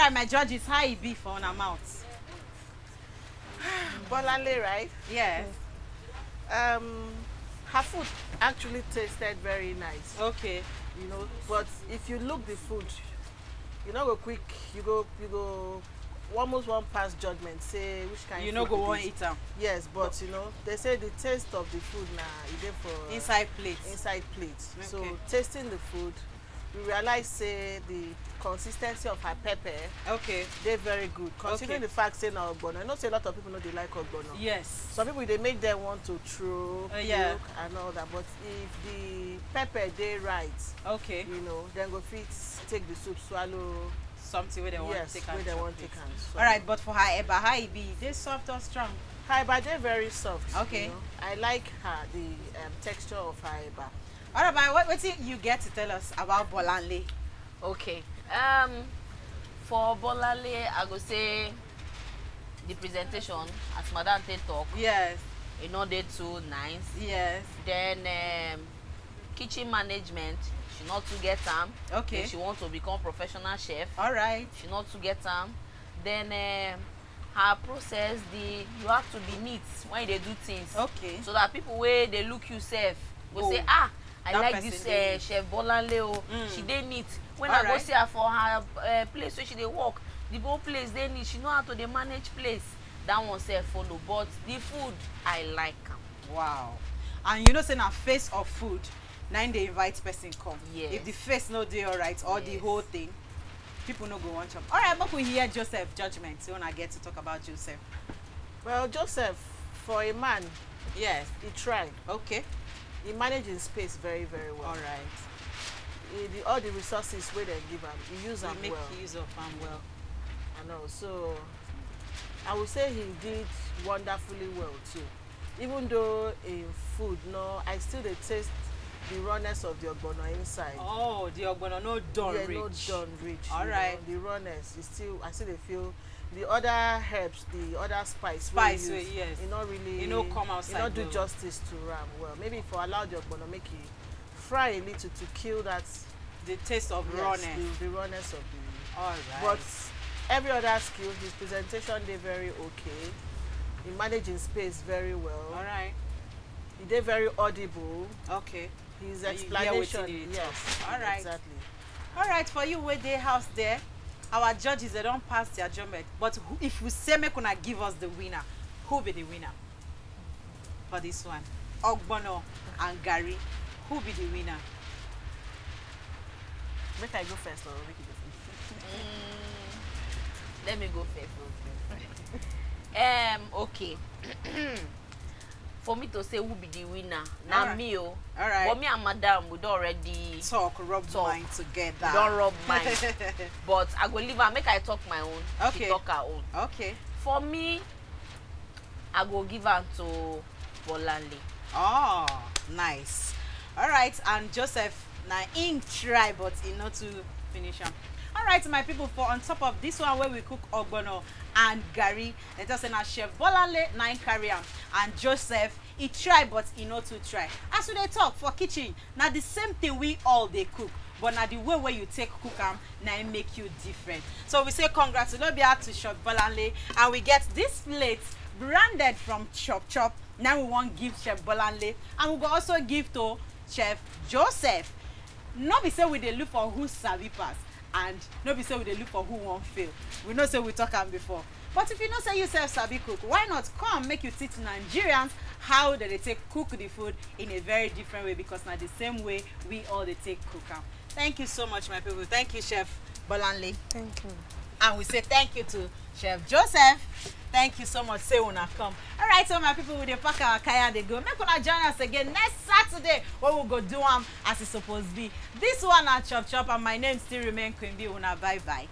right, my judges, how it be for on our mouth? Bolanle, right? Yes. Her food actually tasted very nice. Okay. You know, but if you look the food, you know, go quick, you go almost one pass judgment, say which kind You of know food go it one is. eat them. Yes, but you know, they say the taste of the food now, you for Inside plates. inside plates. Okay. So tasting the food, we realize say the consistency of her pepper, Okay. they're very good. Considering Okay. the fact say now ogbono, I know say a lot of people know they like ogbono. Yes. Some people they make them want to throw Yeah. milk and all that, but if the pepper they right, Okay. you know, then go fit take the soup, swallow. Something where they want Yes, to take where and they chop want to it. take and so. All right, but for her eba, how it be? They soft or strong? Her eba they're very soft. Okay. You know? I like her the texture of her eba. All right, but what you get to tell us about Bolanle? Okay. For Bolale, I go say the presentation, as Madam Te talk, Yes. you know, they too nice. Yes. Then kitchen management, she not to get them. Okay. If she want to become professional chef, All right. she not to get them. Then her process, you have to be neat when they do things. Okay. So that people where they look you safe will Oh, say, I that like person this dey neat. chef Bolanle. Mm. She dey neat. When All I go right. see her for her place where she dey work, the whole place dey neat. She know how to dey manage place. That one self follow. But the food, I like am. Wow. And you know, say na face of food, now they invite person come. Yes. If the face no dey all right, or the Yes. whole thing, people no go want chop. All right, but we hear Joseph judgment. So when I get to talk about Joseph. Well, Joseph, for a man, Yes. he tried. Okay. He managed his space very, very well. All right. All the resources where they give him, he used them We make well. use of them well. I know. So I would say he did wonderfully well too. Even though in food, no, I still dey taste the rawness of the ogbono inside. Oh, the ogbono no done Yeah, rich. no done rich. All you right. know, the rawness is still. I still dey feel the other herbs, the other spice. Spice, we use, yes. e not really. E no come outside E not do well. justice to ram well. Maybe if I allow the ogbono make it fry a little to kill that. The taste of Yes, rawness. the rawness of the. All right. But every other skill, his presentation did very okay. He managed his space very well. all right. He did very audible. Okay. His And you hear explanation, wetin dey yes, talk. All right. exactly. All right, for you wey dey house there, our judges they don't pass their judgment. But if we say make una give us the winner, who be the winner for this one? Ogbono and Gary, who be the winner? Make I go first or make you go first? Let me go first. Okay. For me to say who be the winner, now Alright. me oh. All right. But me and Madam would already Rub Talk. mind together. don't rub mine. But I go leave her, make I talk my own. Okay. She talk her own. Okay. For me, I go give her to Bolanle. Oh, nice. All right, and Joseph, now in try, but in not to finish him. All right, my people, for on top of this one where we cook ogbono and Gary, let us say now Chef Bolanle nine carry am, and Joseph he try but he not to try. As we dey talk for kitchen, now the same thing we all they cook. But now the way where you take cook am, now it make you different. So we say congratulations to Chef Bolanle, and we get this plate branded from Chop Chop. Now we want give Chef Bolanle, and we go also give to Chef Joseph. No be say we dey look for who sabi pass, and no be say we dey look for who won't fail. We know say we talk am before. But if you know say you self sabi cook, why not come make you teach Nigerians how they take cook the food in a very different way, because now the same way we all they take cook am. Thank you so much, my people. Thank you, Chef Bolanle. Thank you. And we say thank you to Chef Joseph. Thank you so much. Say una come. All right, so my people, we dey pack our kaya they go. Make una join us again next Saturday when we go do as it's supposed to be. This one at Chop Chop, and my name still remain Queen B. Una bye bye.